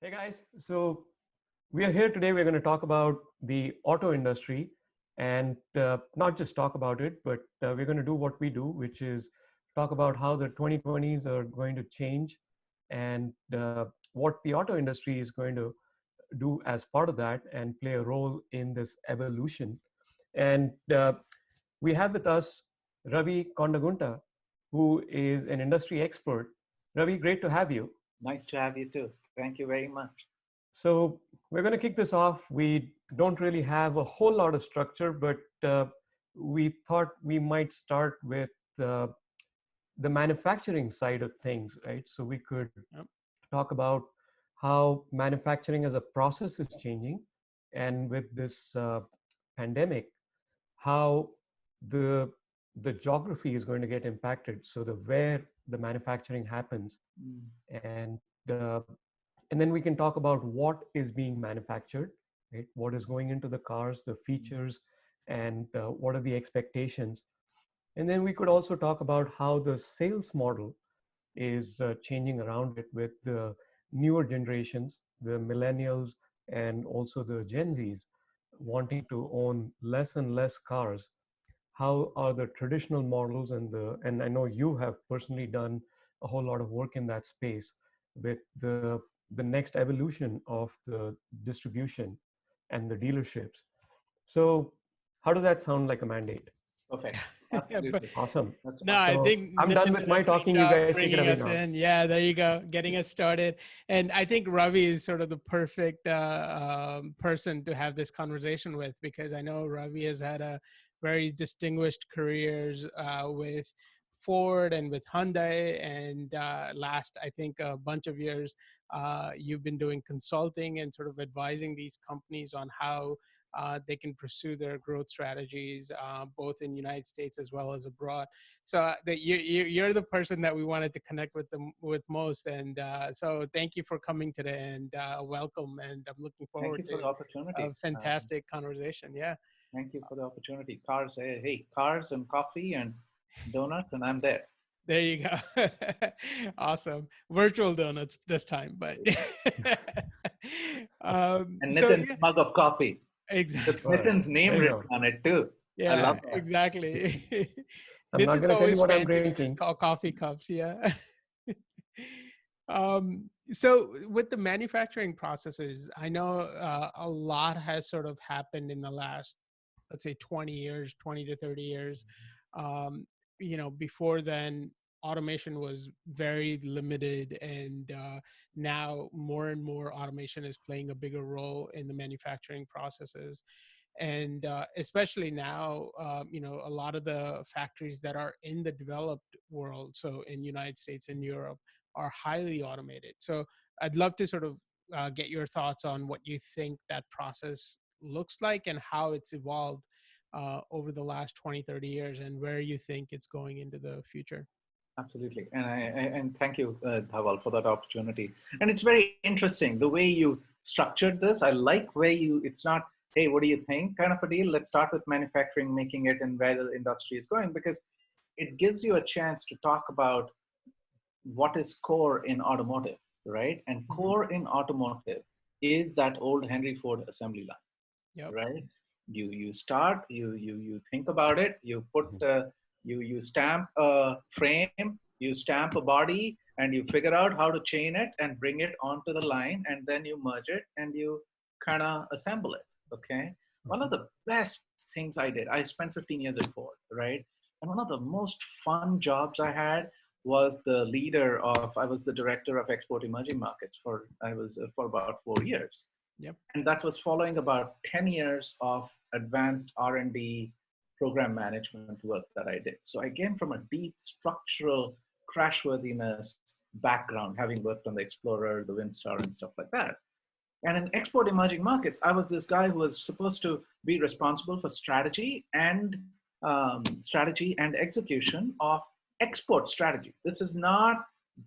Hey guys, so we are here today. We're going to talk about the auto industry and not just talk about it, but we're going to do what we do, which is talk about how the 2020s are going to change and what the auto industry is going to do as part of that and play a role in this evolution. And we have with us Ravi Kondagunta, who is an industry expert. Ravi, great to have you. Nice to have you too. Thank you very much. So we're going to kick this off. We don't really have a whole lot of structure, but we thought we might start with uh, the manufacturing side of things, right? So we could Yep. talk about how manufacturing as a process is changing, and with this pandemic, how the the geography is going to get impacted. So the where the manufacturing happens, Mm. and uh, and then we can talk about what is being manufactured, right? What is going into the cars, the features, and what are the expectations. And then we could also talk about how the sales model is changing around it with the newer generations, the millennials, and also the Gen Zs wanting to own less and less cars. How are the traditional models and I know you have personally done a whole lot of work in that space with the next evolution of the distribution and the dealerships. So how does that sound like a mandate? Perfect. But Absolutely. Awesome. That's no, I awesome. So think I'm done Nitin with did a my great talking. You job guys take it bringing away us now. in. Yeah, there you go, getting us started. And I think Ravi is sort of the perfect person to have this conversation with, because I know Ravi has had a very distinguished careers with Ford and with Hyundai, and last I think a bunch of years you've been doing consulting and sort of advising these companies on how they can pursue their growth strategies, both in United States as well as abroad. So that you're the person that we wanted to connect with them with most, and so thank you for coming today, and welcome. And I'm looking Thank forward you for the to opportunity. a fantastic conversation. Yeah, Thank you for the opportunity. Cars, hey, cars and coffee and donuts, and I'm there. there you go. Awesome. Virtual donuts this time, but And so Nitin's yeah, mug of coffee with All exactly. right. Nitin's name There you written go. on it too. I Yeah, love that. exactly. I'm not Nitin's going to tell you always what I'm fancy with his drinking. coffee cups. Yeah. So with the manufacturing processes, I know a lot has sort of happened in the last, let's say, 20 years, 20 to 30 years. Um, before then, automation was very limited, and now more and more automation is playing a bigger role in the manufacturing processes. And especially now, a lot of the factories that are in the developed world, so in United States and Europe, are highly automated. So I'd love to sort of get your thoughts on what you think that process looks like and how it's evolved over the last 20, 30 years, and where you think it's going into the future. Absolutely. And thank you, Dhawal, for that opportunity. And it's very interesting the way you structured this. I like where it's not, hey, what do you think kind of a deal. Let's start with manufacturing, making it and where the industry is going, because it gives you a chance to talk about what is core in automotive, right? And core in automotive is that old Henry Ford assembly line, Yep. right? You start, you think about it, you put you stamp a frame, you stamp a body, and you figure out how to chain it and bring it onto the line, and then you merge it and you kind of assemble it. Okay. One of Mhm. the best things I did, I spent 15 years at Ford, right? And one of the most fun jobs I had was the leader of, I was the director of export emerging markets for, I was for about 4 years. Yep. And that was following about 10 years of advanced R&D program management work that I did. So I came from a deep structural crashworthiness background, having worked on the Explorer, the Windstar, and stuff like that. And in export emerging markets, I was this guy who was supposed to be responsible for strategy and execution of export strategy. This is not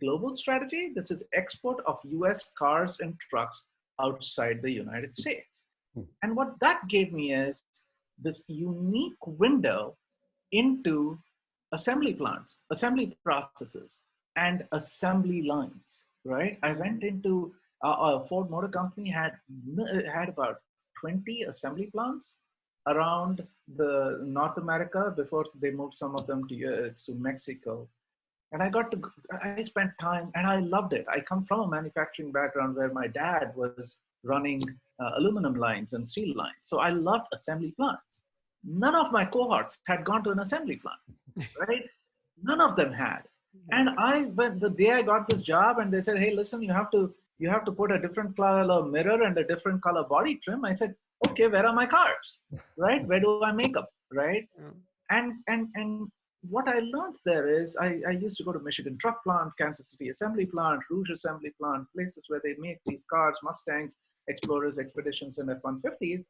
global strategy. This is export of US cars and trucks outside the United States. Hmm. And what that gave me is this unique window into assembly plants, assembly processes, and assembly lines, right? I went into Ford Motor Company had about 20 assembly plants around the North America before they moved some of them to Mexico. And I spent time and I loved it. I come from a manufacturing background where my dad was running aluminum lines and steel lines. So I loved assembly plants. None of my cohorts had gone to an assembly plant, right? None of them had. And when the day I got this job and they said, hey, listen, you have to put a different color mirror and a different color body trim. I said, okay, where are my cars, right? Where do I make them, right? And what I learned there is I used to go to Michigan truck plant, Kansas City assembly plant, Rouge assembly plant, places where they make these cars, Mustangs, Explorers, Expeditions, and F-150s.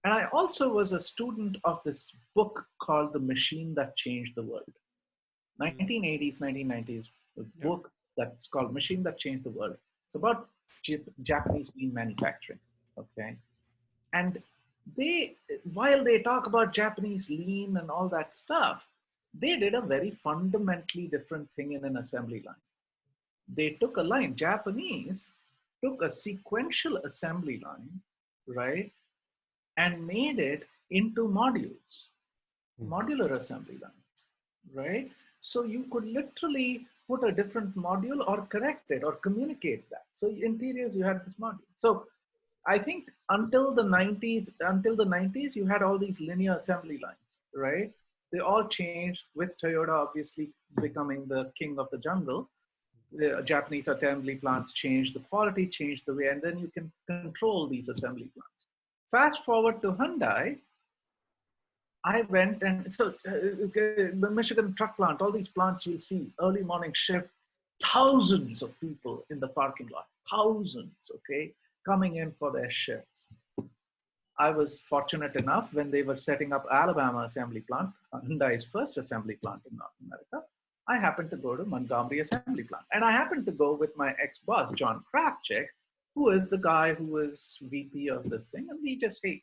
And I also was a student of this book called The Machine That Changed the World. 1980s, 1990s, a book that's called Machine That Changed the World. It's about Japanese lean manufacturing, okay? And while they talk about Japanese lean and all that stuff, they did a very fundamentally different thing in an assembly line. They took a line, Japanese took a sequential assembly line, right? And made it into modules, modular assembly lines, right? So you could literally put a different module or correct it or communicate that. So interiors, you had this module. So I think until the 90s, you had all these linear assembly lines, right? They all changed with Toyota obviously becoming the king of the jungle. The Japanese assembly plants changed the quality, changed the way, and then you can control these assembly plants. Fast forward to Hyundai, I went and so the Michigan truck plant, all these plants you'll see, early morning shift, thousands of people in the parking lot, thousands, okay, coming in for their shifts. I was fortunate enough when they were setting up Alabama assembly plant, Hyundai's first assembly plant in North America, I happened to go to Montgomery assembly plant. And I happened to go with my ex-boss, John Krafchick, who is the guy who was VP of this thing. And we just, hey,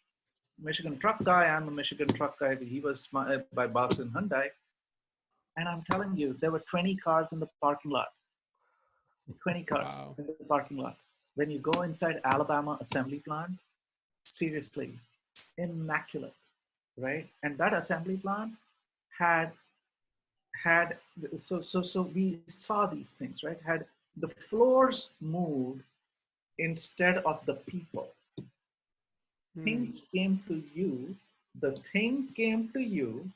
Michigan truck guy, I'm a Michigan truck guy. He was my boss in Hyundai. And I'm telling you, there were 20 cars in the parking lot. 20 cars in the parking lot. When you go inside Alabama assembly plant, seriously, immaculate, right? And that assembly plant had so we saw these things, right? Had the floors moved instead of the people. Things came to you, the thing came to you,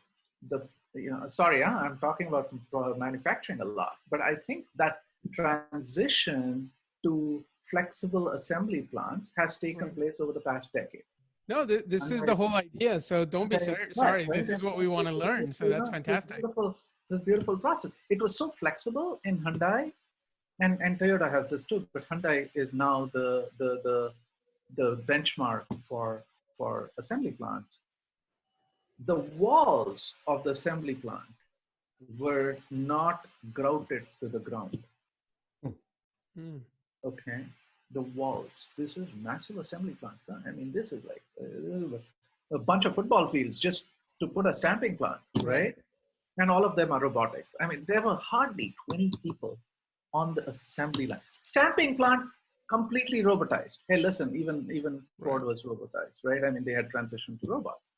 sorry, I'm talking about manufacturing a lot, but I think that transition to flexible assembly plants has taken place over the past decade. No, this is the whole idea. So don't be sorry. Right? This is what we want to learn. So that's fantastic. This beautiful process. It was so flexible in Hyundai, and Toyota has this too, but Hyundai is now the benchmark for assembly plants. The walls of the assembly plant were not grouted to the ground. Okay, the walls. This is massive assembly plants. Huh? I mean, this is like a bunch of football fields just to put a stamping plant, right? And all of them are robotics. I mean, there were hardly 20 people on the assembly line. Stamping plant, completely robotized. Hey, listen, even Ford was robotized, right? I mean, they had transitioned to robots.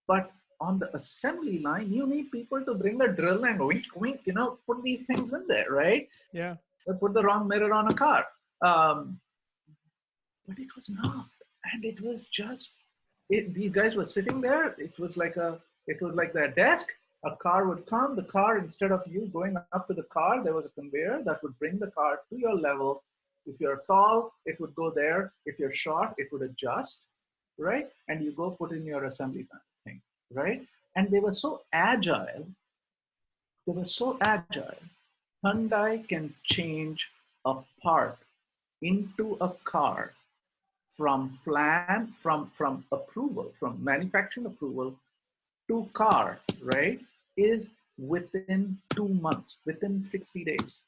But on the assembly line, you need people to bring a drill and wink, wink, put these things in there, right? Yeah. Put the wrong mirror on a car. But it was not. And it was just, these guys were sitting there. It was like their desk. A car would come. The car, instead of you going up to the car, there was a conveyor that would bring the car to your level. If you're tall, it would go there. If you're short, it would adjust, right? And you go put in your assembly thing, right? And they were so agile. Hyundai can change a part into a car from approval, from manufacturing approval to car, right, is within 2 months, within 60 days.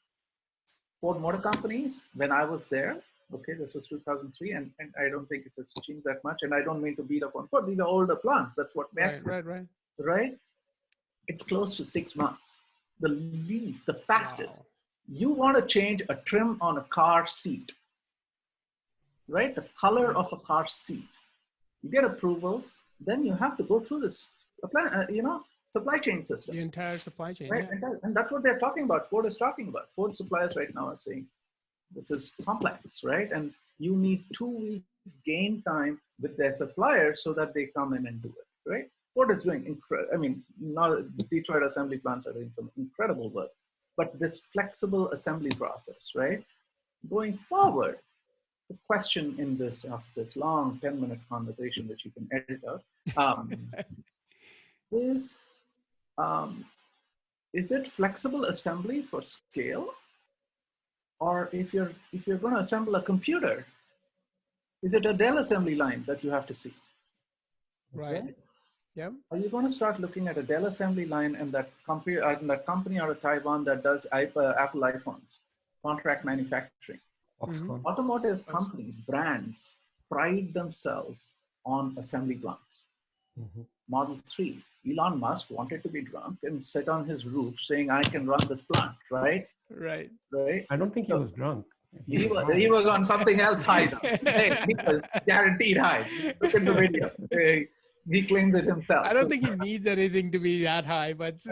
Ford Motor Companies, when I was there, okay, this was 2003, and I don't think it has changed that much, and I don't mean to beat up on Ford. These are older plants. That's what right? It's close to 6 months. The fastest. Wow. You want to change a trim on a car seat. right? The color of a car seat. You get approval, then you have to go through this supply chain system, The entire supply chain, right? yeah. And that's what they're talking about. Ford is talking about. Ford suppliers right now are saying this is complex, right? And you need 2 week gain time with their suppliers so that they come in and do it, right? Ford is doing now Detroit assembly plants are doing some incredible work, but this flexible assembly process, right? Going forward, the question in this, after this long 10-minute conversation, which you can edit out, is um, is it flexible assembly for scale? Or if you're going to assemble a computer, is it a Dell assembly line that you have to see? Right. Okay? Yeah. Are you going to start looking at a Dell assembly line and that company out of Taiwan that does Apple iPhones, contract manufacturing? Mhm. Foxconn. Automotive companies, brands pride themselves on assembly plants. Mhm. Model 3, Elon Musk wanted to be drunk and sit on his roof saying, I can run this plant, right? Right. Right? I don't think he So was drunk. He he was was, high. he was on something else high though. Hey, he was guaranteed high. Look at the video. He claims it himself. I don't So think he needs anything to be that high, but just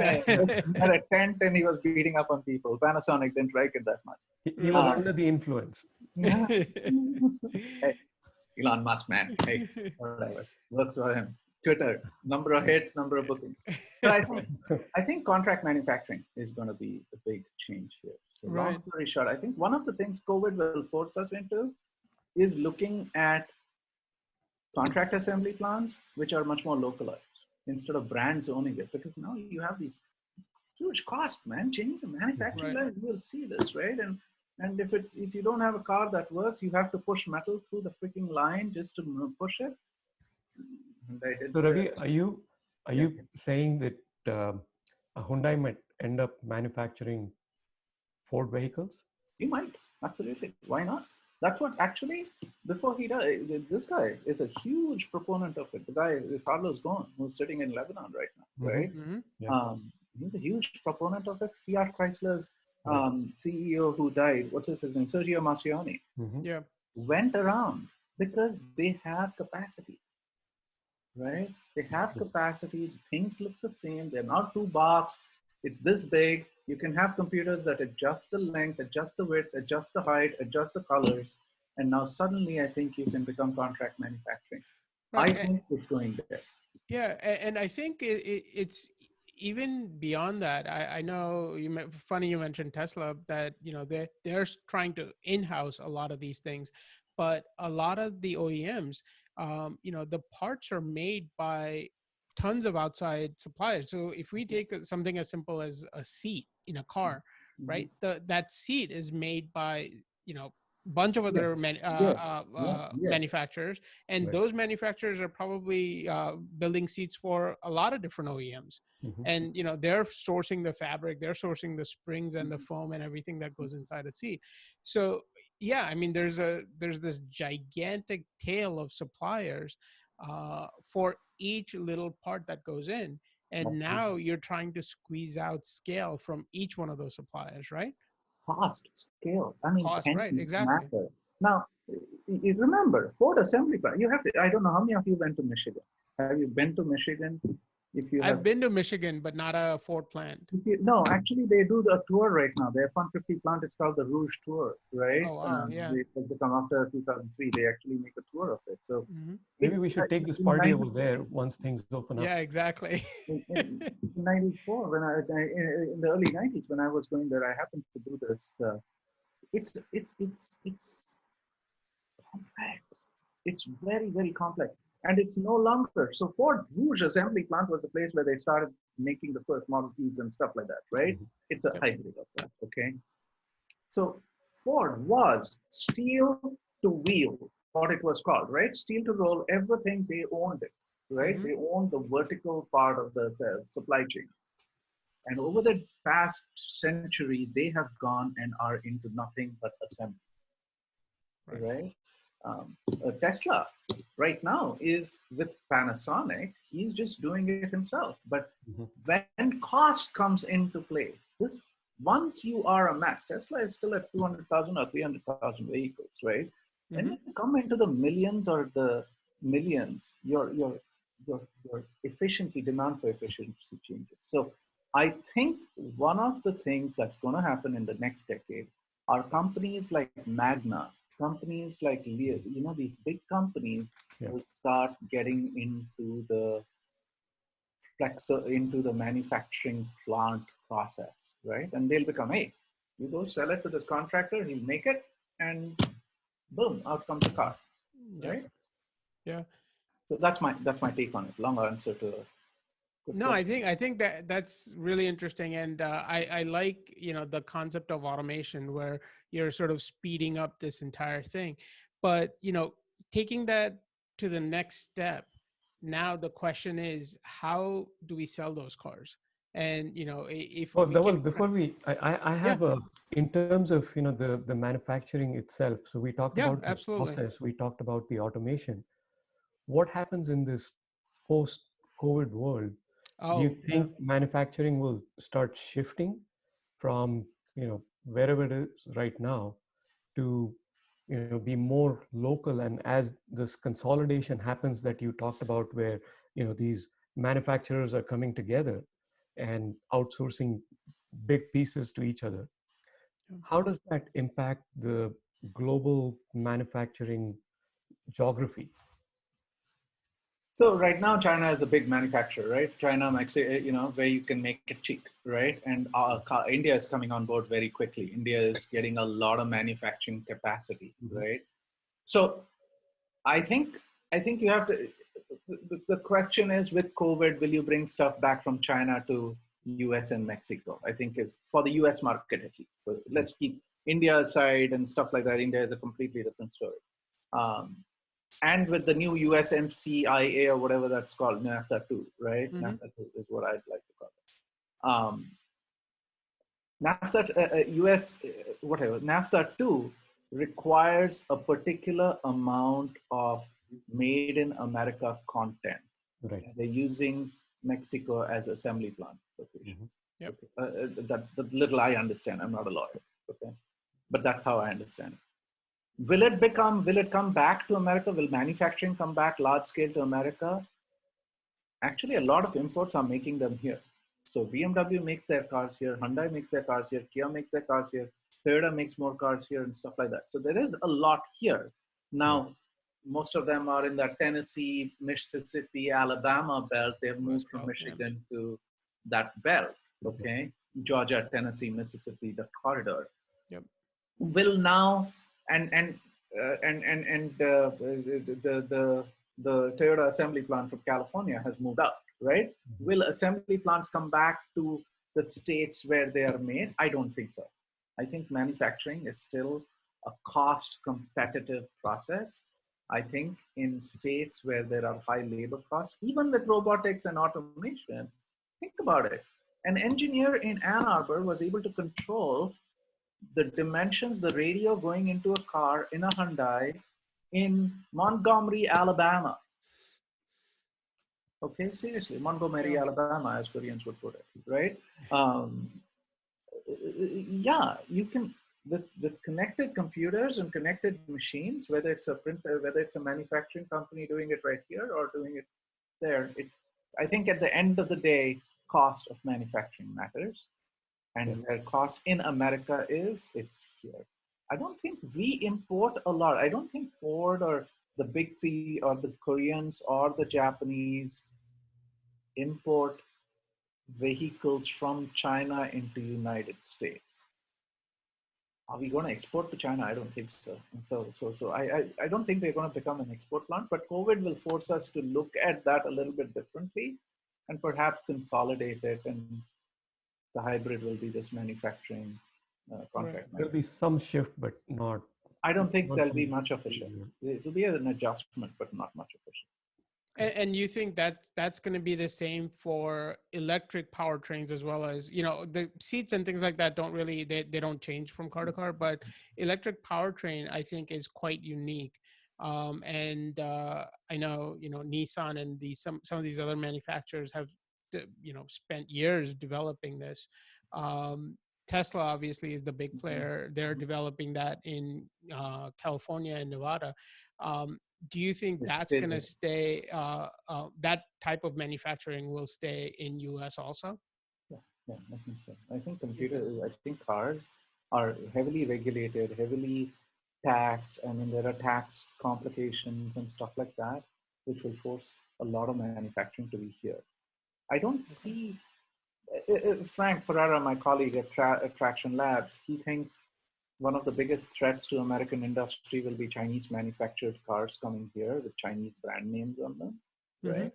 had a tent and he was beating up on people. Panasonic didn't like it that much. He was right. under the influence. Yeah. Hey, Elon Musk, man. Hey, whatever. Works for him. Twitter, number of hits, number of bookings. But I think contract manufacturing is going to be the big change here. So long Right. story short, I think one of the things COVID will force us into is looking at contract assembly plants, which are much more localized instead of brands owning it. Because now you have these huge costs, man. Changing the manufacturing Right. line, you will see this, right? And if you don't have a car that works, you have to push metal through the freaking line just to push it. And I did So say, Ravi, are yeah, you saying that a Hyundai might end up manufacturing Ford vehicles? you might, absolutely. Why not? That's what actually, before he died, this guy is a huge proponent of it. The guy, Carlos Ghosn, who's sitting in Lebanon right now, Mm-hmm. right? Hmm. Yeah. He's a huge proponent of it. Fiat Chrysler's Right. CEO who died, what's his name? Sergio Marcioni, Mm-hmm. Yeah. went around because they have capacity, right? They have capacity. Things look the same. They're not two box. It's this big. You can have computers that adjust the length, adjust the width, adjust the height, adjust the colors. And now suddenly I think you can become contract manufacturing. Right. I think it's going there. Yeah, and I think it's even beyond that. I know funny you mentioned Tesla, that they're trying to in-house a lot of these things, but a lot of the OEMs, the parts are made by tons of outside suppliers. So if we take something as simple as a seat in a car, Mhm. right? That seat is made by bunch of Yeah, other yeah, yeah, yeah. manufacturers, and Right. those manufacturers are probably building seats for a lot of different OEMs. Mm-hmm. And they're sourcing the fabric, they're sourcing the springs and the foam and everything that goes inside a seat. So yeah, I mean, there's this gigantic tail of suppliers for each little part that goes in, and now you're trying to squeeze out scale from each one of those suppliers, right? Cost, scale. I mean, Cost, right? pennies Exactly. matter. Now, you remember Ford assembly plant. You have to. I don't know how many of you went to Michigan. Have you been to Michigan? If you I've have, been to Michigan, but not a Ford plant. no, actually, they do the tour right now. The F-150 plant is called the Rouge Tour, right? Oh wow, yeah. They come after 2003. They actually make a tour of it. So, Hmm. Maybe we should take this in party over there once things open up. Yeah, exactly. in 94, when in the early 90s, when I was going there, I happened to do this. It's complex. It's very, very complex. And it's no longer. So Ford Rouge assembly plant was the place where they started making the first Model Ts and stuff like that, right? Mhm. It's a Yep. hybrid of that, okay? So Ford was steel to wheel, what it was called, right? Steel to roll, everything, they owned it, right? Hmm. They owned the vertical part of the supply chain. And over the past century, they have gone and are into nothing but assembly, Right. right? Tesla right now is with Panasonic. He's just doing it himself. But Mhm. when cost comes into play, this once you are a mass, Tesla is still at 200,000 or 300,000 vehicles, right? When Hmm. you come come into the millions or the millions, your efficiency, demand for efficiency changes. So I think one of the things that's going to happen in the next decade are companies like Magna, companies like Lear, these big companies Yeah. will start getting into the into the manufacturing plant process, right? And they'll become, hey, you go sell it to this contractor, he'll make it, and boom, out comes the car, Yeah. right? Yeah. So that's my take on it. Long answer to a good No, question. I think that that's really interesting, and I like the concept of automation where you're sort of speeding up this entire thing, but taking that to the next step. Now the question is, how do we sell those cars? And if Oh, we can, Dhaval, before I yeah, have a, in terms of, the manufacturing itself. So we talked yeah, about the absolutely. process, we talked about the automation. What happens in this post-COVID world? Do you Oh, yeah. think manufacturing will start shifting from, wherever it is right now to, be more local? And as this consolidation happens that you talked about, where, these manufacturers are coming together and outsourcing big pieces to each other, Yeah. how does that impact the global manufacturing geography? So right now, China is the big manufacturer, right? China makes it, where you can make it cheap, right? And India is coming on board very quickly. India is getting a lot of manufacturing capacity, Mhm. right? So I think you have to. The question is, with COVID, will you bring stuff back from China to U.S. and Mexico? I think is for the U.S. market at least. So let's keep India aside and stuff like that. India is a completely different story. Um, and with the new USMCIA or whatever that's called, NAFTA 2, right? Hmm. NAFTA 2 is what I'd like to call it. NAFTA, US, whatever, NAFTA 2 requires a particular amount of made in America content. Right. They're using Mexico as assembly plant locations. Mhm. Yep. Okay. That little I understand. I'm not a lawyer, okay? But that's how I understand it. Will it come back to America? Will manufacturing come back large scale to America? Actually, a lot of imports are making them here. So BMW makes their cars here, Hyundai makes their cars here, Kia makes their cars here, Toyota makes more cars here and stuff like that. So there is a lot here. Yeah. Now, most of them are in that Tennessee, Mississippi, Alabama belt. They've West moved from Coast, yeah. Michigan to that belt, Yeah. okay? Georgia, Tennessee, Mississippi, the corridor Yep. will now and the Toyota assembly plant from California has moved out, right? Mhm. Will assembly plants come back to the states where they are made? I don't think so. I think manufacturing is still a cost competitive process. I think in states where there are high labor costs, even with robotics and automation, think about it. An engineer in Ann Arbor was able to control the dimensions, the radio going into a car in a Hyundai in Montgomery, Alabama. Okay, seriously, Montgomery, Yeah. Alabama, as Koreans would put it, right? Um, yeah, you can with connected computers and connected machines, whether it's a printer, whether it's a manufacturing company doing it right here or doing it there. I think at the end of the day, cost of manufacturing matters, Yeah. and where cost in America is, it's here. I don't think we import a lot. I don't think Ford or the big three or the Koreans or the Japanese import vehicles from China into United States. Are we going to export to China? I don't think so. And so I don't think we're going to become an export plant, but COVID will force us to look at that a little bit differently and perhaps consolidate it. And the hybrid will be this manufacturing, Right. contract There'll be manufacturing. some shift, but I don't think not there'll so be much of a shift. major. It'll be an adjustment, but not much of a shift. And you think that that's going to be the same for electric powertrains as well, as the seats and things like that don't really, they don't change from car to car, but electric powertrain I think is quite unique. And I know Nissan and some of these other manufacturers have spent years developing this. Tesla obviously is the big player. They're developing that in California and Nevada. Do you think It's that's still going to there. stay? That type of manufacturing will stay in U.S. also? Yeah, yeah, I think so. I think You think? I think cars are heavily regulated, heavily taxed. I mean, there are tax complications and stuff like that, which will force a lot of manufacturing to be here. I don't Okay. see Frank Ferrara, my colleague at Traction Labs. He thinks one of the biggest threats to American industry will be Chinese manufactured cars coming here with Chinese brand names on them, Mm-hmm. right?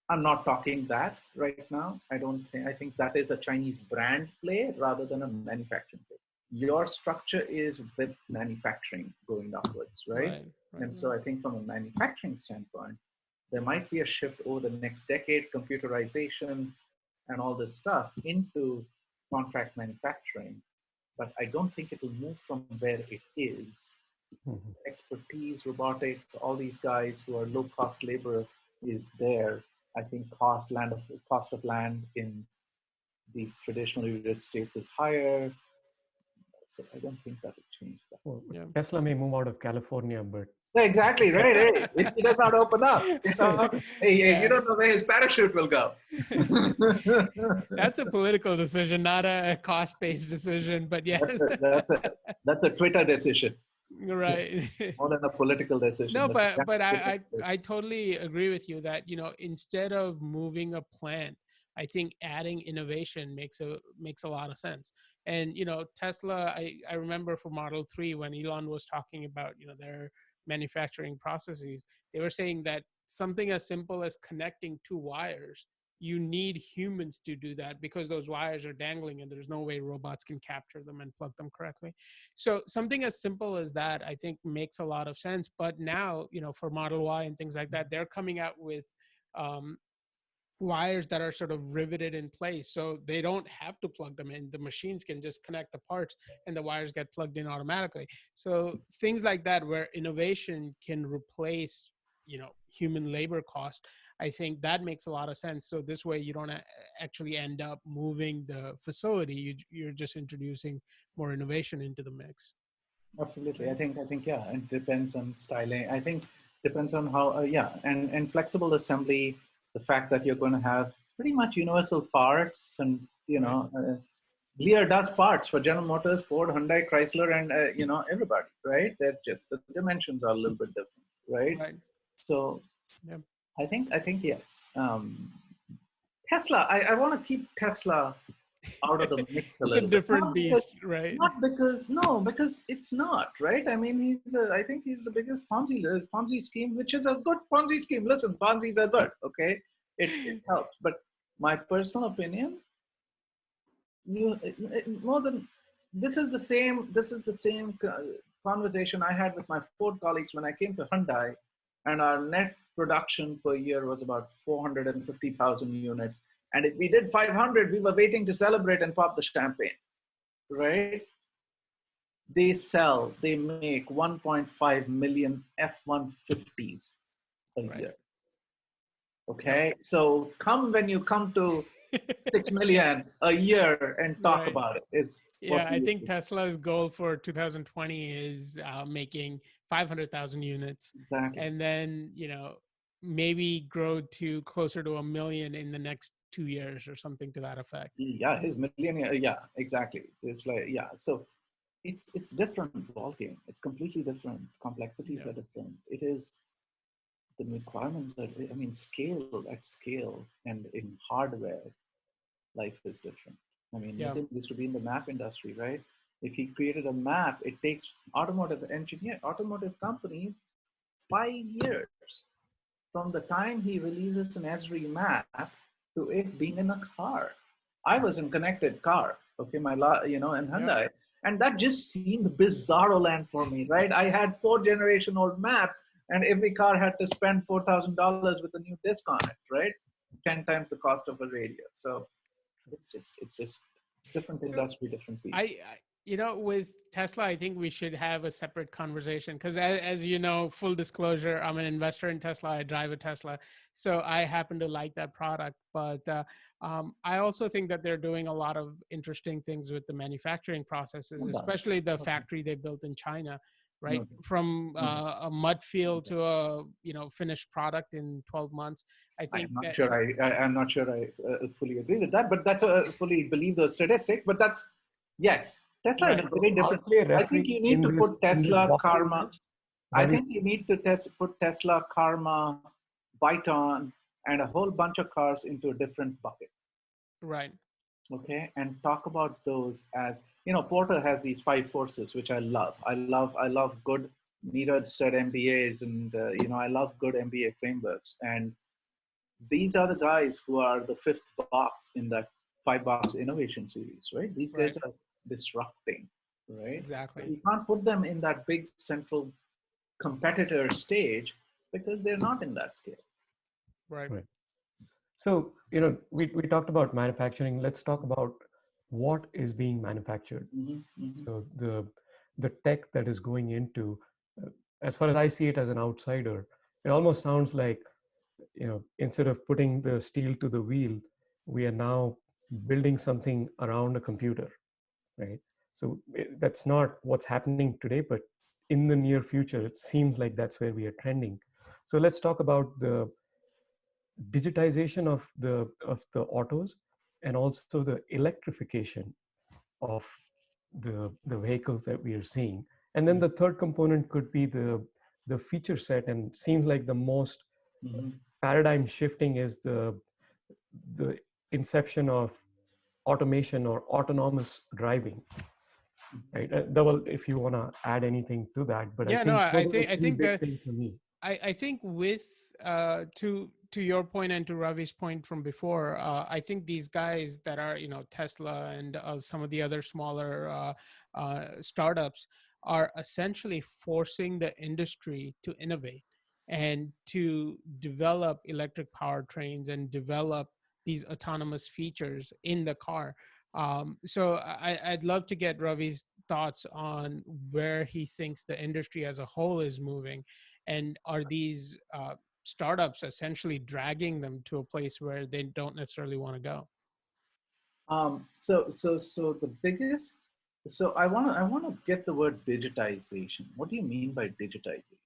I'm not talking that right now. I think that is a Chinese brand play rather than a manufacturing play. Your structure is with manufacturing going upwards, right? Right. Right. And so I think from a manufacturing standpoint, there might be a shift over the next decade, computerization and all this stuff into contract manufacturing. But I don't think it'll move from where it is. Mhm. Expertise, robotics, all these guys who are low cost labor is there. I think cost of land in these traditionally rich states is higher. So I don't think that will change that. Well, Yeah. Tesla may move out of California, but Yeah, exactly, right? Hey, if he does not open up, hey, you Yeah. don't know where his parachute will go. That's a political decision, not a cost-based decision. But yes, That's a Twitter decision right. more than a political decision. No, That's a but Twitter I totally agree with you that instead of moving a plant, I think adding innovation makes a lot of sense. And Tesla, I remember for Model 3 when Elon was talking about their manufacturing processes, they were saying that something as simple as connecting two wires, you need humans to do that because those wires are dangling and there's no way robots can capture them and plug them correctly. So something as simple as that, I think, makes a lot of sense. But now, for Model Y and things like that, they're coming out with um, wires that are sort of riveted in place, so they don't have to plug them in. The machines can just connect the parts, and the wires get plugged in automatically. So things like that, where innovation can replace, human labor cost. I think that makes a lot of sense. So this way, you don't actually end up moving the facility. You're just introducing more innovation into the mix. Absolutely. Right. I think, yeah, it depends on styling. I think depends on how, yeah, and flexible assembly, the fact that you're going to have pretty much universal parts and, Right. Lear does parts for General Motors, Ford, Hyundai, Chrysler, and, everybody, right? They're just, the dimensions are a little bit different, right? Right. So Yeah. I think yes. Tesla, I want to keep Tesla out of the mix a It's a little bit. different beast, right? Not because no, because it's not right. I mean, I think he's the biggest Ponzi scheme, which is a good Ponzi scheme. Listen, Ponzi's are good. Okay, it helps. But my personal opinion, more than this is the same conversation I had with my Ford colleagues when I came to Hyundai, and our net production per year was about 450,000 units. And if we did 500, we were waiting to celebrate and pop the champagne, right? They make 1.5 million F-150s a Right. year. Yep. Okay, so when you come to 6 million a year and talk Right. about it, is Yeah, what do I you think think? Tesla's goal for 2020 is making 500,000 units, Exactly. and then maybe grow to closer to 1 million in the next 2 years or something to that effect. Yeah, his millionaire. Yeah, exactly. It's like, yeah. So it's different ballgame. It's completely different. Complexities Yeah. are different. It is the requirements are. I mean, scale and in hardware, life is different. I mean, Yeah. Nitin used to be in the map industry, right? If he created a map, it takes automotive companies 5 years from the time he releases an Esri map to it being in a car. I was in connected car, okay, in Yep. Hyundai, and that just seemed bizarro land for me, right? I had 4 generation old maps, and every car had to spend $4,000 with a new disc on it, right? 10 times the cost of a radio. So it's just different So industry, different I, beast. I with Tesla, I think we should have a separate conversation because, as you know, full disclosure, I'm an investor in Tesla. I drive a Tesla, so I happen to like that product. But I also think that they're doing a lot of interesting things with the manufacturing processes, No doubt. especially the Okay. factory they built in China, right? Noted. From Noted. a mud field Okay. to a finished product in 12 months. I I'm think not that sure. I'm not sure I fully agree with that, but that's fully believe the statistic. But that's yes. Tesla is right. a So very I'll different. play a I think referee you need in to this put in this Tesla boxing Karma. match. I Ravi, think you need to put Tesla Karma, Byton, and a whole bunch of cars into a different bucket. Right. Okay, and talk about those as Porter has these five forces, which I love. I love good. Neeraj said MBAs, and I love good MBA frameworks. And these are the guys who are the fifth box in that five box innovation series, right? These Right. guys are disrupting, right? But Exactly. you can't put them in that big central competitor stage because they're not in that scale. Right. right. So, we talked about manufacturing. Let's talk about what is being manufactured. Mm-hmm, mm-hmm. So the tech that is going into, as far as I see it as an outsider, it almost sounds like, instead of putting the steel to the wheel, we are now building something around a computer, right? So that's not what's happening today, but in the near future, it seems like that's where we are trending. So let's talk about the digitization of the autos, and also the electrification of the vehicles that we are seeing. And then the third component could be the feature set, and seems like the most Mm-hmm. paradigm shifting is the inception of automation or autonomous driving, right? Dhaval, if you want to add anything to that, but I Yeah. No. think I those are think the I three think big that things for me. I think with to your point and to Ravi's point from before, I think these guys that are Tesla and some of the other smaller startups are essentially forcing the industry to innovate and to develop electric powertrains and develop these autonomous features in the car. So I'd love to get Ravi's thoughts on where he thinks the industry as a whole is moving, and are these startups essentially dragging them to a place where they don't necessarily want to go? So the biggest. So I want to get the word digitization. What do you mean by digitization?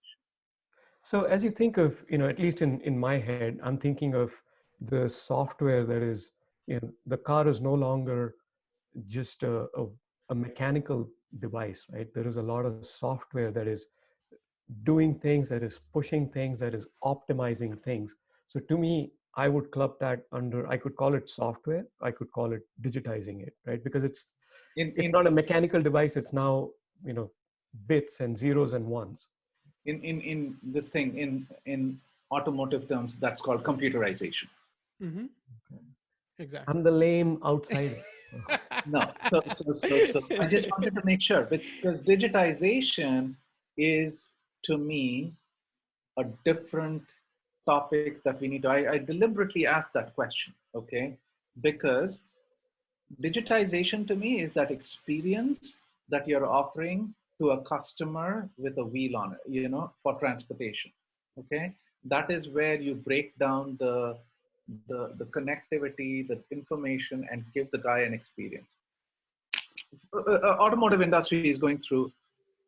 So as you think of, at least in my head, I'm thinking of the software that is, the car is no longer just a mechanical device, right? There is a lot of software that is doing things, that is pushing things, that is optimizing things. So to me, I would club that under, I could call it software, I could call it digitizing it, right? Because In it's in not a mechanical device, it's now, you know, bits and zeros and ones. in this thing in automotive terms, that's called computerization. Mm-hmm. I'm Exactly. the lame outsider. So. No, so I just wanted to make sure because digitization is to me a different topic that we need to. I deliberately asked that question, okay, because digitization to me is that experience that you're offering to a customer with a wheel on it, for transportation. Okay, that is where you break down the connectivity, the information, and give the guy an experience. Automotive industry is going through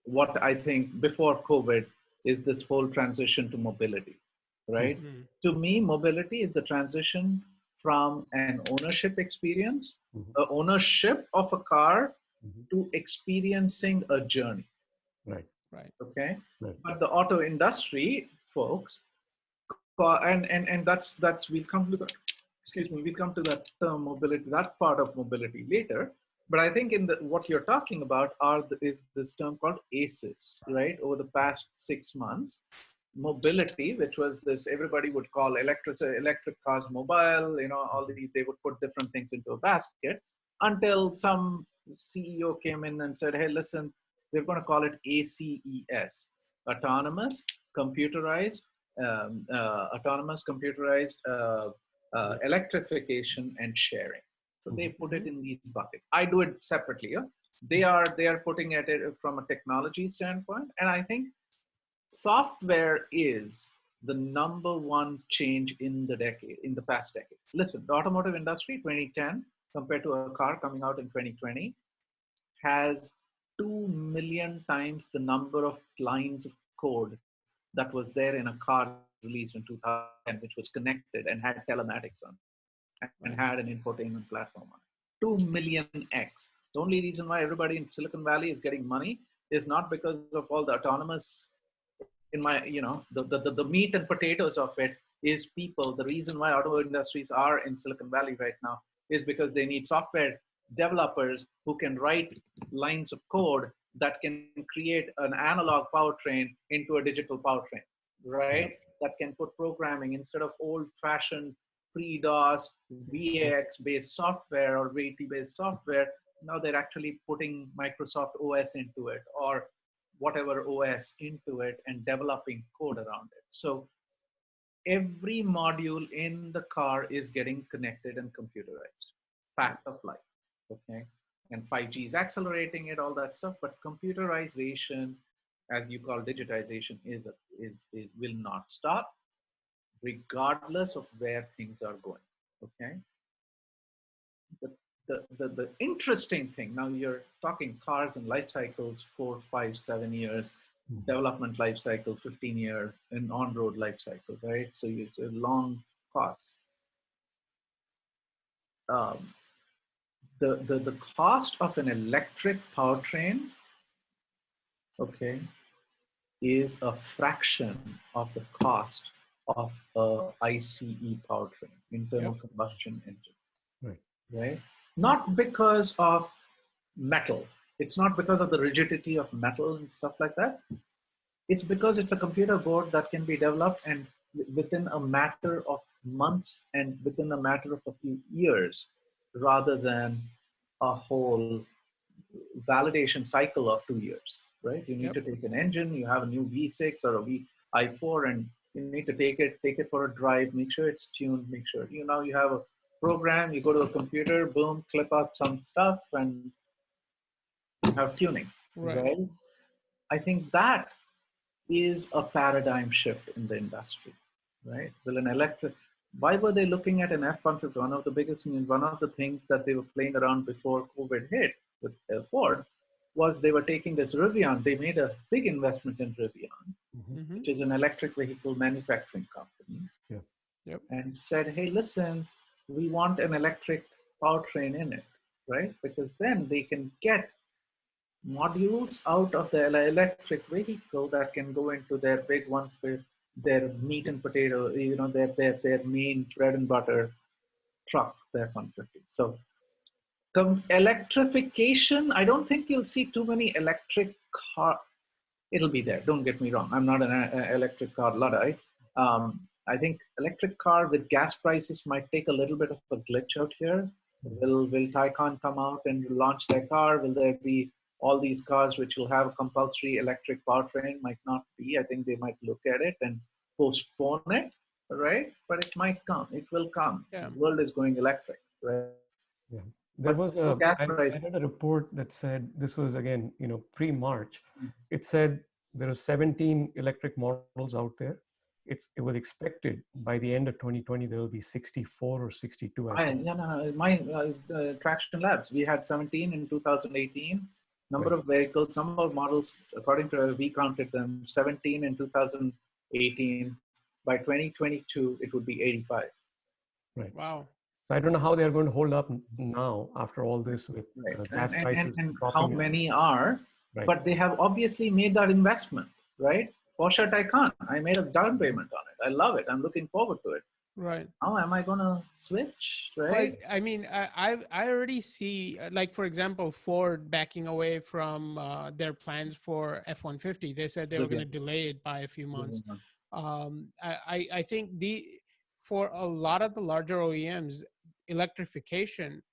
what I think before COVID is this whole transition to mobility, right? Mhm, Mm, To me, mobility is the transition from an ownership experience, mhm, ownership of a car, mhm. to experiencing a journey. Right, right. Okay, right. but the auto industry folks, and that's we'll come to the excuse me, we'll come to that term mobility, that part of mobility later. But I think in the what you're talking about is this term called ACEs, right? Over the past 6 months, mobility, which was this everybody would call electric cars mobile, all they would put different things into a basket until some CEO came in and said, hey, listen, we're going to call it ACES, autonomous, computerized, electrification and sharing. So they put Mm-hmm. it in these buckets. I do it separately. Yeah? They are putting at it from a technology standpoint, and I think software is the number one change in the past decade. Listen, the automotive industry 2010 compared to a car coming out in 2020 has 2 million times the number of lines of code that was there in a car released in 2010, which was connected and had telematics on and had Right. an infotainment platform on it. 2 million X. The only reason why everybody in Silicon Valley is getting money is not because of all the autonomous, in my, the meat and potatoes of it is people. The reason why auto industries are in Silicon Valley right now is because they need software developers who can write lines of code that can create an analog powertrain into a digital powertrain, Yeah. right? That can put programming instead of old fashioned pre-DOS VX based software or VT based software. Now they're actually putting Microsoft OS into it, or whatever OS into it, and developing code around it. So every module in the car is getting connected and computerized. Fact of life. Okay. And 5G is accelerating it, all that stuff. But computerization, as you call digitization, is will not stop, regardless of where things are going. Okay. The, the interesting thing, now you're talking cars and life cycles, 4, 5, 7 years, Mhm. development life cycle, 15-year, and on-road life cycle, right? So you have long costs. Um, the cost of an electric powertrain, okay, is a fraction of the cost of a ICE powertrain, internal Yep. combustion engine, Right. right? Not because of metal. It's not because of the rigidity of metal and stuff like that. It's because it's a computer board that can be developed and within a matter of months and within a matter of a few years, rather than a whole validation cycle of 2 years, right? You need Yep. to take an engine, you have a new V6 or a i4, and you need to take it for a drive, make sure it's tuned, make sure now you have a program, you go to a computer, boom, clip up some stuff, and you have tuning, Right. right? I think that is a paradigm shift in the industry, right? Well, an electric, why were they looking at an F-150? One of the biggest, one of the things that they were playing around before COVID hit with Ford was they were taking this Rivian. They made a big investment in Rivian, Mhm. Mm-hmm. which is an electric vehicle manufacturing company, Yeah. Yep. and said, hey, listen, we want an electric powertrain in it, right? Because then they can get modules out of the electric vehicle that can go into their big one for their meat and potato, their main bread and butter truck, their 150. So electrification, I don't think you'll see too many electric car. It'll be there. Don't get me wrong. I'm not an electric car Luddite. I think electric car with gas prices might take a little bit of a glitch out here. Will Taycan come out and launch their car? Will there be all these cars which will have a compulsory electric powertrain? Might not be. I think they might look at it and postpone it, right? But it might come. It will come. Yeah. The world is going electric, right? Yeah. There But was no a, gas I prices. read a report that said this was again, pre-March. It said there are 17 electric models out there. It was expected by the end of 2020 there will be 64 or 62, I think. My Traction Labs, we had 17 in 2018. Number Right. of vehicles, number of models, according to we counted them, 17 in 2018. By 2022, it would be 85. Right. Wow. So I don't know how they're going to hold up now after all this with Right. gas prices And how dropping. many are, Right. but they have obviously made that investment, right? Porsche Taycan, I made a down payment on it. I love it. I'm looking forward to it. Right. How am I going to switch, But right? I mean, I already see, like for example, Ford backing away from their plans for F-150. They said they were going to Brilliant. delay it by a few months. Brilliant. I think for a lot of the larger OEMs, electrification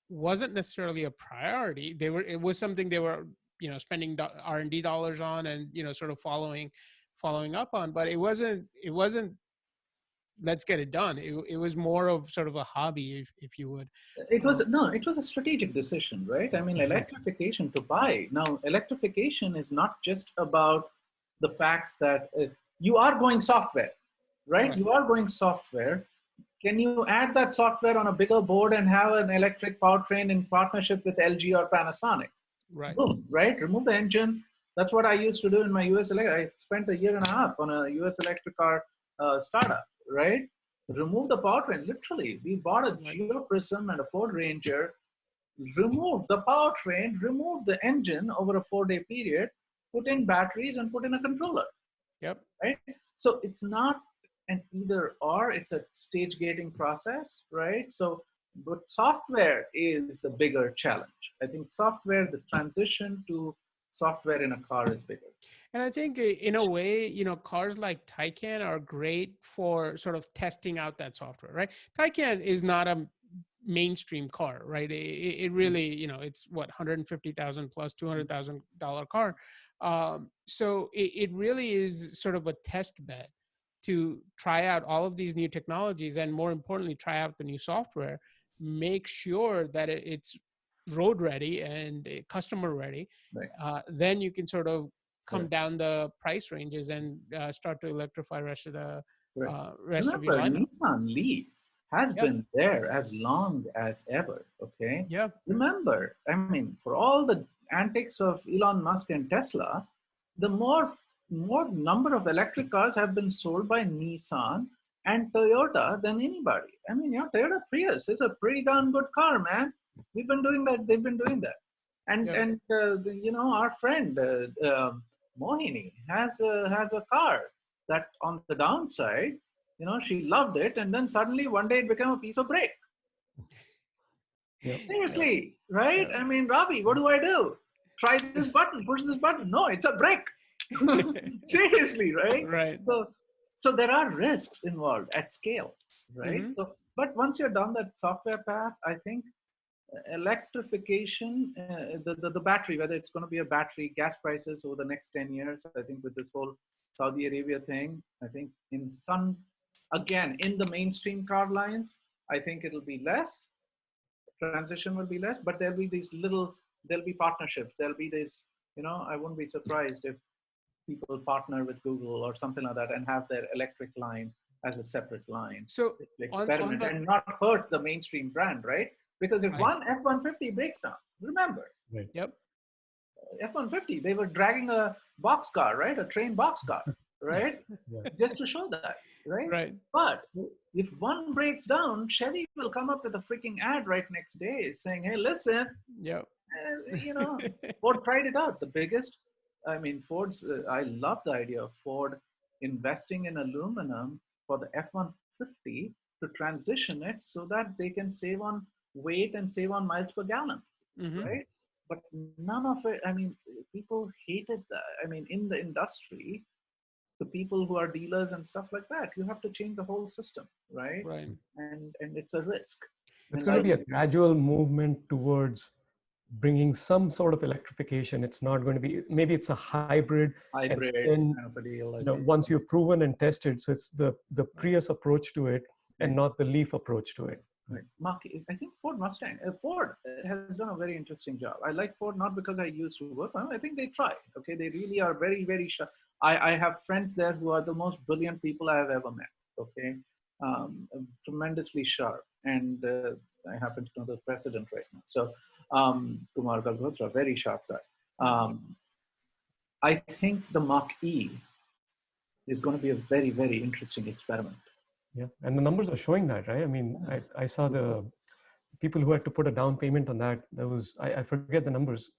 wasn't necessarily a priority. It was something they were spending R&D dollars on and sort of following up on, but it wasn't let's get it done. It was more of sort of a hobby, if you would. It was no, it was a strategic decision, right? I mean, electrification to buy. Now, electrification is not just about the fact that you are going software, right? Right. You are going software. Can you add that software on a bigger board and have an electric powertrain in partnership with LG or Panasonic? Right. Boom, right? Remove the engine. That's what I used to do in my US electric. I spent a year and a half on a US electric car startup, right? Remove the powertrain. Literally, we bought a Right. Geo Prism and a Ford Ranger, removed the powertrain, removed the engine over a 4-day period, put in batteries and put in a controller, Yep. right? So it's not an either or, it's a stage gating process, right? So, but software is the bigger challenge. I think software, the transition to software in a car is bigger. And I think in a way, cars like Taycan are great for sort of testing out that software, right? Taycan is not a mainstream car, right? It really, it's what, 150,000 plus $200,000 car. So it really is sort of a test bed to try out all of these new technologies, and more importantly, try out the new software, make sure that it's road ready and customer ready. Right. Then you can sort of come Right. down the price ranges and start to electrify rest of the Right. rest of your Remember, lineup. Nissan Leaf has Yep. been there as long as ever. Okay. Yeah. Remember, I mean, for all the antics of Elon Musk and Tesla, the more number of electric cars have been sold by Nissan and Toyota than anybody. I mean, Toyota Prius is a pretty darn good car, man. We've been doing that. They've been doing that. And Yeah. our friend Mohini has a car that on the downside, she loved it, and then suddenly one day it became a piece of brick. Yep. Seriously, right? Yeah. I mean, Ravi, what do I do? Try this button, push this button. No, it's a brick. Seriously, right? Right. So there are risks involved at scale, right? Mhm. So, but once you're down that software path, I think electrification, the battery, whether it's going to be a battery, gas prices over the next 10 years, I think with this whole Saudi Arabia thing, I think again, in the mainstream car lines, I think it'll be less, transition will be less, but there'll be partnerships. There'll be this, I wouldn't be surprised if people partner with Google or something like that and have their electric line as a separate line. So on Experiment the and not hurt the mainstream brand, right? Because if Right. one F-150 breaks down, remember, Right. Yep. F-150, they were dragging a boxcar, right? A train boxcar, right? Yeah. Just to show that, right? Right. But if one breaks down, Chevy will come up with a freaking ad right next day saying, hey, listen, Yep. Ford tried it out. Ford's, I love the idea of Ford investing in aluminum for the F-150 to transition it so that they can save on weight and save on miles per gallon, Mhm. right? But none of it, people hated that. In the industry, the people who are dealers and stuff like that, you have to change the whole system, right? Right. And it's a risk. It's And going to be a gradual movement towards bringing some sort of electrification. It's not going to be, maybe it's a hybrid. hybrids And kind of a deal. I then, think. once you've proven and tested, so it's the Prius approach to it and not the Leaf approach to it. Right. Mark, I think Ford Mustang. Ford has done a very interesting job. I like Ford not because I used to work. I think they try. Okay, they really are very, very sharp. I have friends there who are the most brilliant people I have ever met. Okay, tremendously sharp, and I happen to know the president right now. So Kumar Galhotra, very sharp guy. I think the Mach E is going to be a very, very interesting experiment. Yeah, and the numbers are showing that, right? I mean, I saw the people who had to put a down payment on that. That was, I forget the numbers,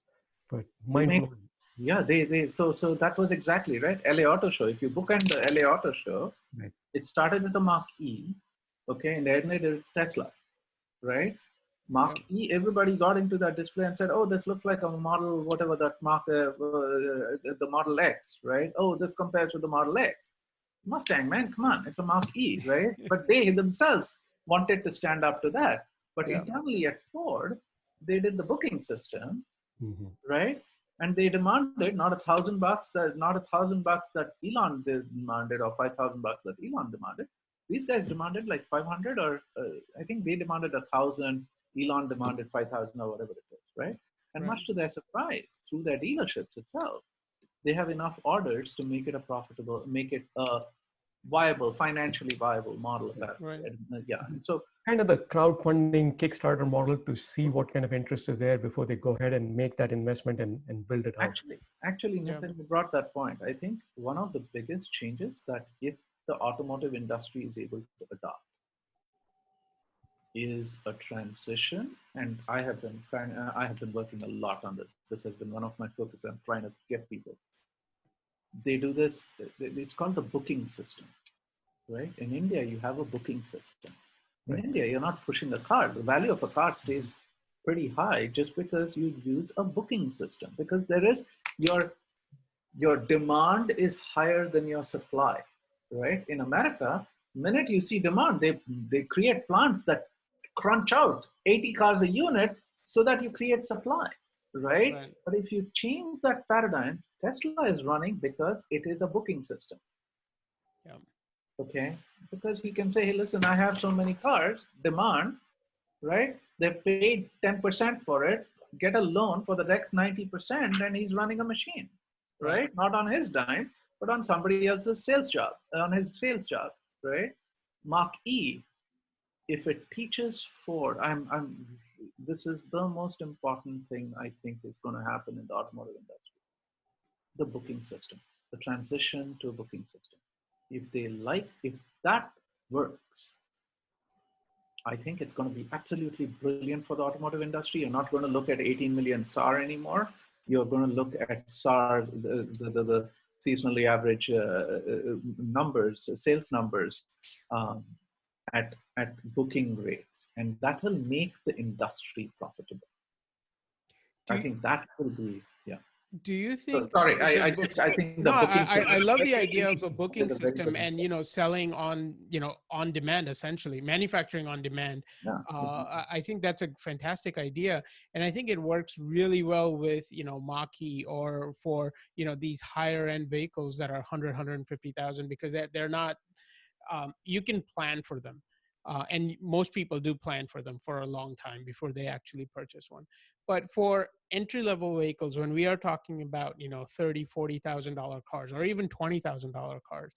but mind blowing. Yeah, so that was exactly right. LA Auto Show. If you bookend the LA Auto Show, Right. it started with the Mach E, okay, and then it is Tesla, right? Mach E, everybody got into that display and said, oh, this looks like a model, whatever that the Model X, right? Oh, this compares with the Model X. Mustang, man, come on, it's a Mach E, right? But they themselves wanted to stand up to that. But internally at Ford, they did the booking system, right? And they demanded not $1,000 that Elon demanded, or $5,000 that Elon demanded. These guys demanded like 500, or I think they demanded 1,000. Elon demanded 5,000 or whatever it is, right? And Right. much to their surprise, through their dealerships itself, they have enough orders to make it a profitable, make it a viable, financially viable model of that. Right. Yeah. And so Kind of the crowdfunding Kickstarter model to see what kind of interest is there before they go ahead and make that investment and build it out. actually, Yeah. Nathan, you brought that point. I think one of the biggest changes that if the automotive industry is able to adopt is a transition, and I have been working a lot on this. This has been one of my focus. I'm trying to get people. They do this. It's called the booking system, right? In India, you have a booking system. In Right. India, you're not pushing a car. The value of a car stays pretty high just because you use a booking system, because there is your demand is higher than your supply, right? In America, minute you see demand, they create plants that crunch out 80 cars a unit so that you create supply, right? Right. But if you change that paradigm, Tesla is running because it is a booking system. Yeah. Okay, because he can say, hey, listen, I have so many cars, demand, right? They paid 10% for it, get a loan for the next 90%, and he's running a machine, right? Not on his dime, but on somebody else's sales job, on his sales job, right? Mark E, if it teaches Ford, this is the most important thing I think is going to happen in the automotive industry, the booking system, the transition to a booking system. If that works, I think it's going to be absolutely brilliant for the automotive industry. You're not going to look at 18 million SAR anymore. You're going to look at SAR, the seasonally average numbers, sales numbers um, at booking rates, and that will make the industry profitable. Do I you, think that will be, yeah. do you So think sorry, the I think the no, booking I system love the idea of a is booking a very system good and, idea. selling on, on demand, essentially manufacturing on demand. Yeah, exactly. I think that's a fantastic idea. And I think it works really well with, Mach-E, or for, these higher end vehicles that are 100, because they're not, you can plan for them. And most people do plan for them for a long time before they actually purchase one. But for entry level vehicles, when we are talking about, $30,000, $40,000 cars, or even $20,000 cars,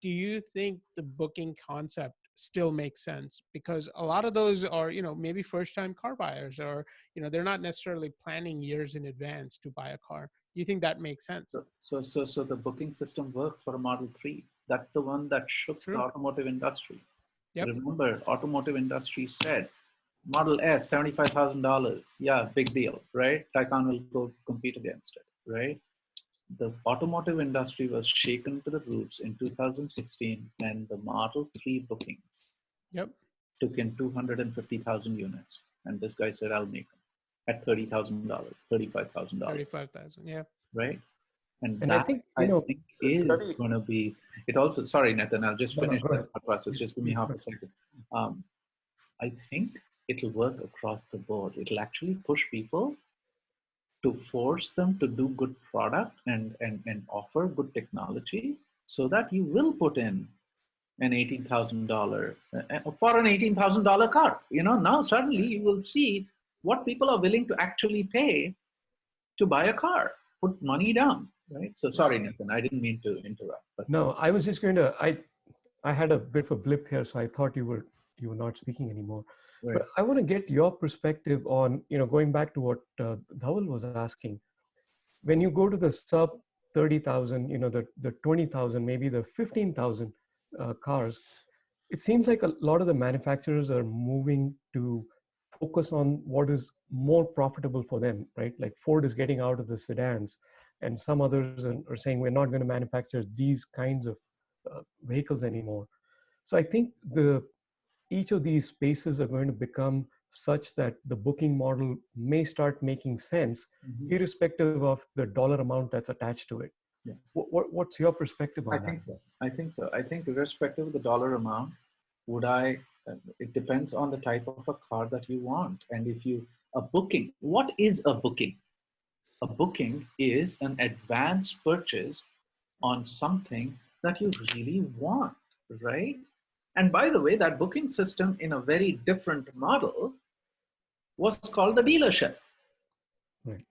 do you think the booking concept still makes sense? Because a lot of those are, maybe first time car buyers, or, they're not necessarily planning years in advance to buy a car. Do you think that makes sense? So the booking system worked for a Model 3. That's the one that shook the True. automotive industry. Yep. Remember, automotive industry said, Model S, $75,000. Yeah, big deal, right? Taycan will go compete against it, right? The automotive industry was shaken to the roots in 2016, and the Model 3 bookings Yep. took in 250,000 units. And this guy said, I'll make them at $30,000, $35,000, 35,000. Yeah. right? And And I that, think, I think, is Ravi, going to be, it also, sorry, Nathan, I'll just no, finish go that ahead. process. Just give me Please, half a second. I think it'll work across the board. It'll actually push people to force them to do good product and offer good technology so that you will put in an $18,000 for an $18,000 car. Now suddenly Right. you will see what people are willing to actually pay to buy a car, put money down, right? So Right. sorry, Nathan, I didn't mean to interrupt. But No, I was just going to, I had a bit of a blip here, so I thought you were not speaking anymore. right. But I want to get your perspective on, going back to what Dhawal was asking. When you go to the sub 30,000, the 20,000, maybe the 15,000 cars, it seems like a lot of the manufacturers are moving to focus on what is more profitable for them, right? Like Ford is getting out of the sedans, and some others are saying we're not going to manufacture these kinds of vehicles anymore. So I think each of these spaces are going to become such that the booking model may start making sense, Mhm. irrespective of the dollar amount that's attached to it. Yeah. What's your perspective I on that? think so. I think irrespective of the dollar amount, it depends on the type of a car that you want. And a booking, what is a booking? A booking is an advance purchase on something that you really want, right? And by the way, that booking system in a very different model was called the dealership, Right.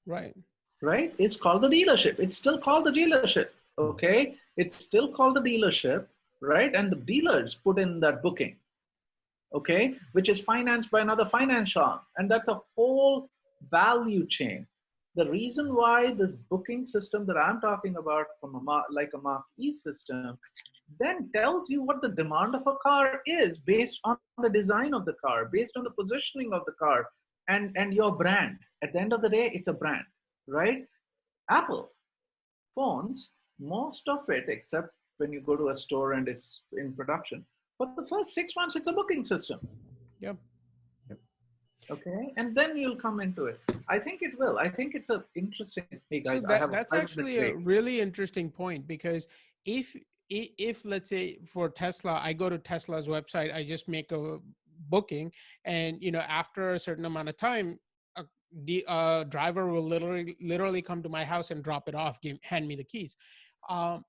Right. right? It's called the dealership. It's still called the dealership, okay? It's still called the dealership, right? And the dealers put in that booking, okay, which is financed by another finance arm. And that's a whole value chain. The reason why this booking system that I'm talking about from like a marquee system then tells you what the demand of a car is based on the design of the car, based on the positioning of the car, and your brand. At the end of the day, it's a brand, right? Apple phones, most of it, except when you go to a store and it's in production, for the first 6 months, it's a booking system. Yep. Okay, and then you'll come into it. I think it will. I think it's a interesting. Hey So guys, I have a that's 5 minute actually a break. really interesting point, because if if let's say for Tesla, I go to Tesla's website, I just make a booking, and after a certain amount of time, the driver will literally come to my house and drop it off, hand me the keys. Um,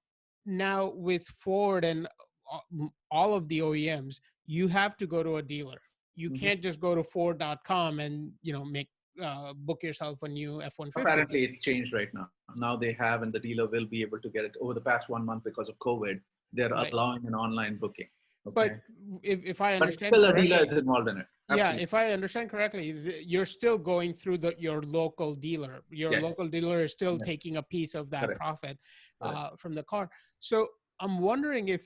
Now with Ford and all of the OEMs, you have to go to a dealer. You Mhm. can't just go to Ford.com and make book yourself a new F-150. Apparently, it's changed right now. Now they have, and the dealer will be able to get it over the past 1 month because of COVID. They're Right. allowing an online booking. But Okay, if I but understand still, a dealer correctly, is involved in it. yeah, Absolutely. if I understand correctly, you're still going through your local dealer. Your Yes. local dealer is still Yes. taking a piece of that Correct. profit Correct. from the car. So I'm wondering if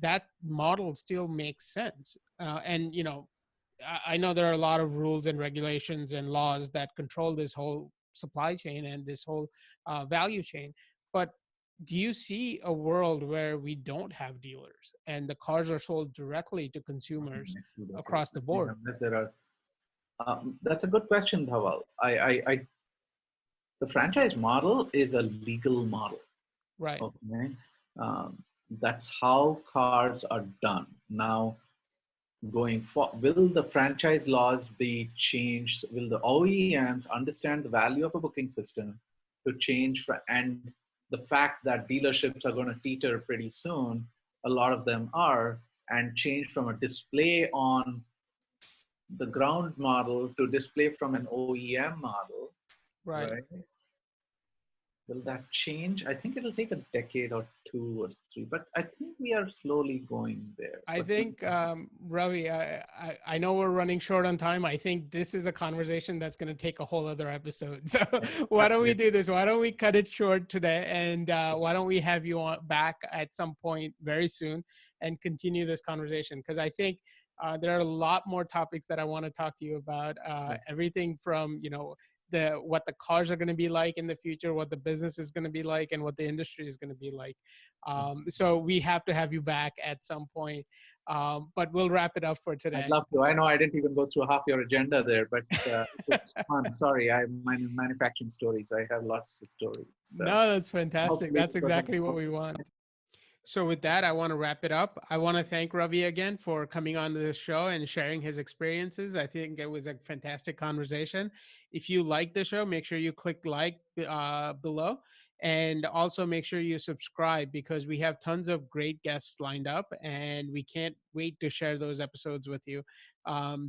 that model still makes sense. And I know there are a lot of rules and regulations and laws that control this whole supply chain and this whole value chain. But do you see a world where we don't have dealers and the cars are sold directly to consumers Next 2 decades. across the board? Unless there are. That's a good question, Dhawal. The franchise model is a legal model. Right. Okay, that's how cars are done now. Going for, will the franchise laws be changed? Will the OEMs understand the value of a booking system to change and the fact that dealerships are going to teeter pretty soon, a lot of them are, and change from a display on the ground model to display from an OEM model, Right. right? Will that change? I think it'll take a decade or 2 or 3, but I think we are slowly going there. I But think, Ravi, I know we're running short on time. I think this is a conversation that's going to take a whole other episode. So why don't we absolutely. do this? Why don't we cut it short today? And why don't we have you back at some point very soon and continue this conversation? Because I think there are a lot more topics that I want to talk to you about. Everything from, what the cars are going to be like in the future, what the business is going to be like, and what the industry is going to be like. So we have to have you back at some point. But we'll wrap it up for I'd today. love to. I know I didn't even go through half your agenda there, but it's fun. Sorry, my manufacturing stories. I have lots of stories. So No, that's fantastic. hopefully, That's exactly what we want. So with that, I want to wrap it up. I want to thank Ravi again for coming on to this show and sharing his experiences. I think it was a fantastic conversation. If you like the show, make sure you click like below, and also make sure you subscribe, because we have tons of great guests lined up and we can't wait to share those episodes with you.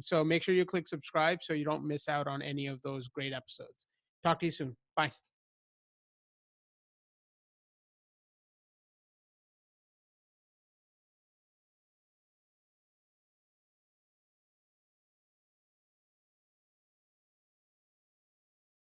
So make sure you click subscribe so you don't miss out on any of those great episodes. Talk to you soon. Bye.